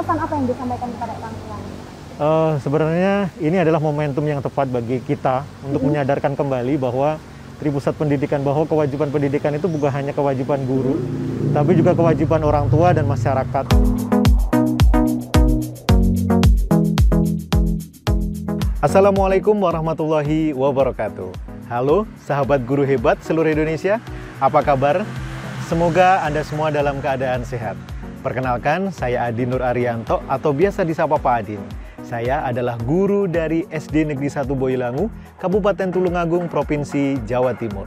pesan apa yang disampaikan kepada orang tua? Sebenarnya ini adalah momentum yang tepat bagi kita untuk menyadarkan kembali bahwa Tripusat Pendidikan, bahwa kewajiban pendidikan itu bukan hanya kewajiban guru, tapi juga kewajiban orang tua dan masyarakat. Assalamualaikum warahmatullahi wabarakatuh. Halo sahabat guru hebat seluruh Indonesia, apa kabar? Semoga Anda semua dalam keadaan sehat. Perkenalkan, saya Adin Nur Arianto atau biasa disapa Pak Adin. Saya adalah guru dari SD Negeri 1 Boyolali, Kabupaten Tulungagung, Provinsi Jawa Timur.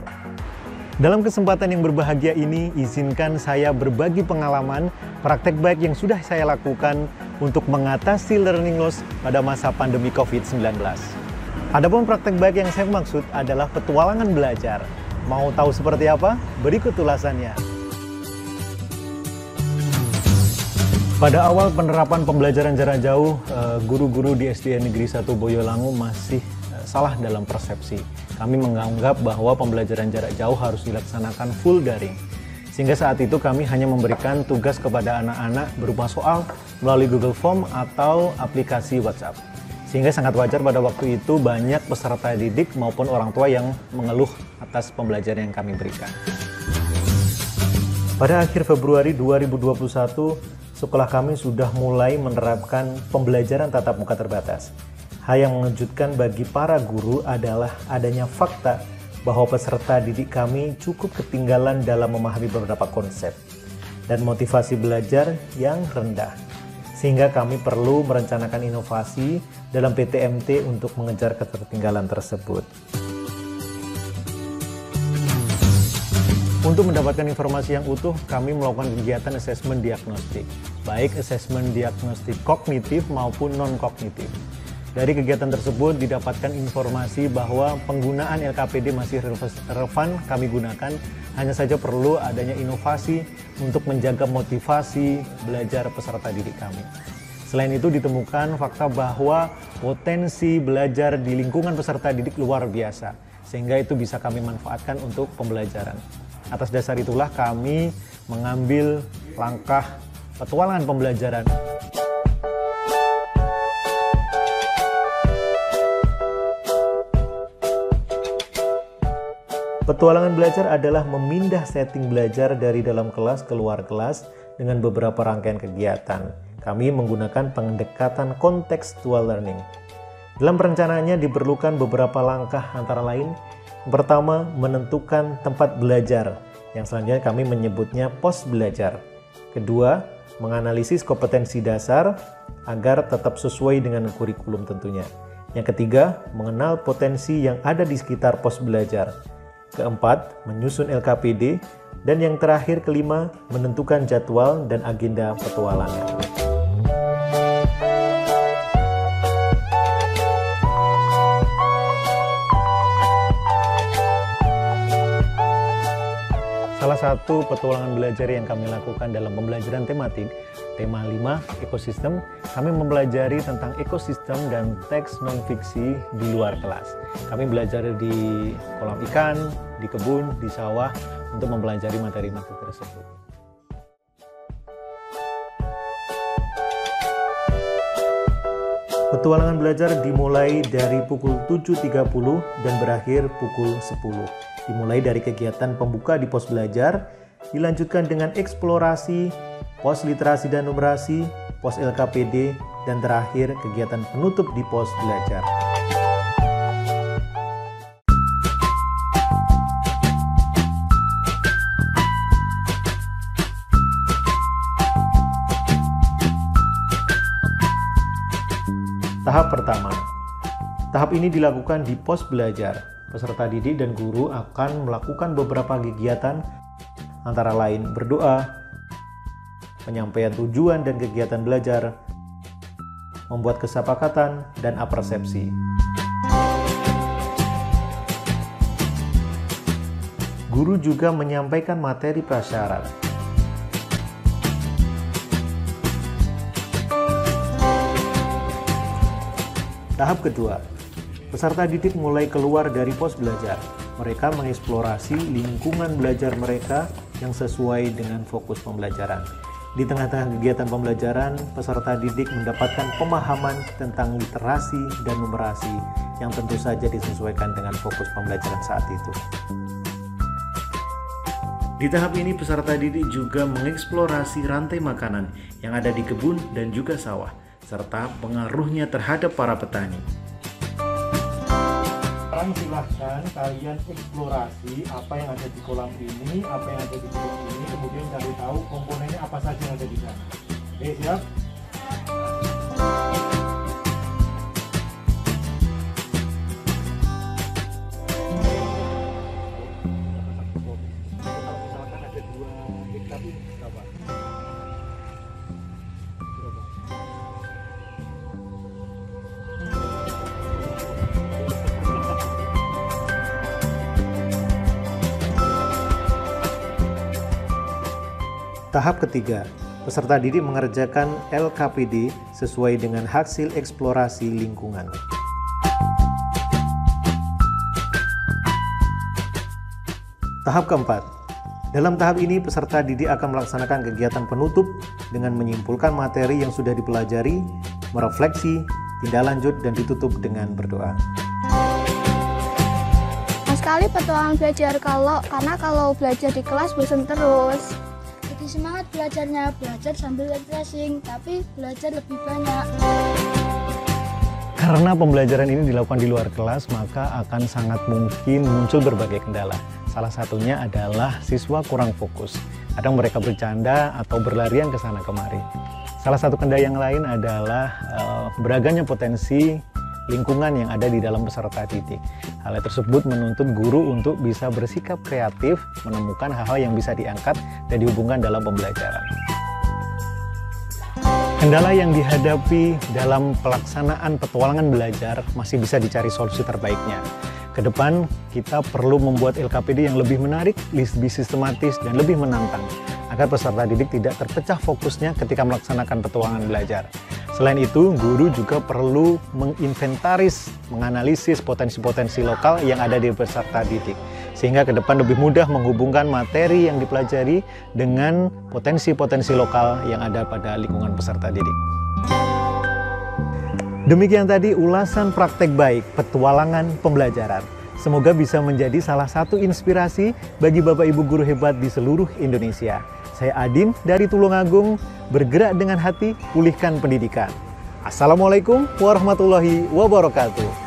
Dalam kesempatan yang berbahagia ini, izinkan saya berbagi pengalaman praktek baik yang sudah saya lakukan untuk mengatasi learning loss pada masa pandemi COVID-19. Adapun praktek baik yang saya maksud adalah petualangan belajar. Mau tahu seperti apa? Berikut ulasannya. Pada awal penerapan pembelajaran jarak jauh, guru-guru di SDN Negeri 1 Boyolali masih salah dalam persepsi. Kami menganggap bahwa pembelajaran jarak jauh harus dilaksanakan full daring. Sehingga saat itu kami hanya memberikan tugas kepada anak-anak berupa soal melalui Google Form atau aplikasi WhatsApp. Sehingga sangat wajar pada waktu itu banyak peserta didik maupun orang tua yang mengeluh atas pembelajaran yang kami berikan. Pada akhir Februari 2021, sekolah kami sudah mulai menerapkan pembelajaran tatap muka terbatas. Hal yang mengejutkan bagi para guru adalah adanya fakta bahwa peserta didik kami cukup ketinggalan dalam memahami beberapa konsep dan motivasi belajar yang rendah. Sehingga kami perlu merencanakan inovasi dalam PTMT untuk mengejar ketertinggalan tersebut. Untuk mendapatkan informasi yang utuh, kami melakukan kegiatan asesmen diagnostik, baik asesmen diagnostik kognitif maupun non-kognitif. Dari kegiatan tersebut didapatkan informasi bahwa penggunaan LKPD masih relevan kami gunakan, hanya saja perlu adanya inovasi untuk menjaga motivasi belajar peserta didik kami. Selain itu ditemukan fakta bahwa potensi belajar di lingkungan peserta didik luar biasa, sehingga itu bisa kami manfaatkan untuk pembelajaran. Atas dasar itulah kami mengambil langkah petualangan pembelajaran. Petualangan belajar adalah memindah setting belajar dari dalam kelas ke luar kelas dengan beberapa rangkaian kegiatan. Kami menggunakan pendekatan contextual learning. Dalam perencanaannya diperlukan beberapa langkah antara lain. Pertama, menentukan tempat belajar, yang selanjutnya kami menyebutnya pos belajar. Kedua, menganalisis kompetensi dasar agar tetap sesuai dengan kurikulum tentunya. Yang ketiga, mengenal potensi yang ada di sekitar pos belajar. Keempat, menyusun LKPD. Dan yang terakhir, kelima, menentukan jadwal dan agenda petualangan. Salah satu petualangan belajar yang kami lakukan dalam pembelajaran tematik, tema 5, ekosistem, kami mempelajari tentang ekosistem dan teks non-fiksi di luar kelas. Kami belajar di kolam ikan, di kebun, di sawah, untuk mempelajari materi-materi tersebut. Petualangan belajar dimulai dari pukul 7.30 dan berakhir pukul 10. Dimulai dari kegiatan pembuka di pos belajar, dilanjutkan dengan eksplorasi, pos literasi dan numerasi, pos LKPD, dan terakhir kegiatan penutup di pos belajar. Tahap pertama. Tahap ini dilakukan di pos belajar. Peserta didik dan guru akan melakukan beberapa kegiatan antara lain berdoa, penyampaian tujuan dan kegiatan belajar, membuat kesepakatan, dan apersepsi. Guru juga menyampaikan materi prasyarat. Tahap kedua. Peserta didik mulai keluar dari pos belajar. Mereka mengeksplorasi lingkungan belajar mereka yang sesuai dengan fokus pembelajaran. Di tengah-tengah kegiatan pembelajaran, peserta didik mendapatkan pemahaman tentang literasi dan numerasi yang tentu saja disesuaikan dengan fokus pembelajaran saat itu. Di tahap ini, peserta didik juga mengeksplorasi rantai makanan yang ada di kebun dan juga sawah, serta pengaruhnya terhadap para petani. Sekarang silahkan kalian eksplorasi apa yang ada di kolam ini, apa yang ada di kolam ini, kemudian cari tahu komponennya apa saja yang ada di sana. Oke, siap? Tahap ketiga, peserta didik mengerjakan LKPD sesuai dengan hasil eksplorasi lingkungan. Tahap keempat, dalam tahap ini peserta didik akan melaksanakan kegiatan penutup dengan menyimpulkan materi yang sudah dipelajari, merefleksi, tindak lanjut, dan ditutup dengan berdoa. Sekali petualangan belajar karena kalau belajar di kelas bosan terus. Jadi semangat belajarnya, belajar sambil refreshing, tapi belajar lebih banyak. Karena pembelajaran ini dilakukan di luar kelas, maka akan sangat mungkin muncul berbagai kendala. Salah satunya adalah siswa kurang fokus. Kadang mereka bercanda atau berlarian ke sana kemari. Salah satu kendala yang lain adalah beragamnya potensi lingkungan yang ada di dalam peserta didik. Hal tersebut menuntut guru untuk bisa bersikap kreatif, menemukan hal-hal yang bisa diangkat dan dihubungkan dalam pembelajaran. Kendala yang dihadapi dalam pelaksanaan petualangan belajar masih bisa dicari solusi terbaiknya. Kedepan kita perlu membuat LKPD yang lebih menarik, lebih sistematis, dan lebih menantang, agar peserta didik tidak terpecah fokusnya ketika melaksanakan petualangan belajar. Selain itu, guru juga perlu menginventaris, menganalisis potensi-potensi lokal yang ada di peserta didik, sehingga ke depan lebih mudah menghubungkan materi yang dipelajari dengan potensi-potensi lokal yang ada pada lingkungan peserta didik. Demikian tadi ulasan praktek baik petualangan pembelajaran. Semoga bisa menjadi salah satu inspirasi bagi Bapak Ibu guru hebat di seluruh Indonesia. Saya Adin dari Tulungagung, bergerak dengan hati, pulihkan pendidikan. Assalamualaikum warahmatullahi wabarakatuh.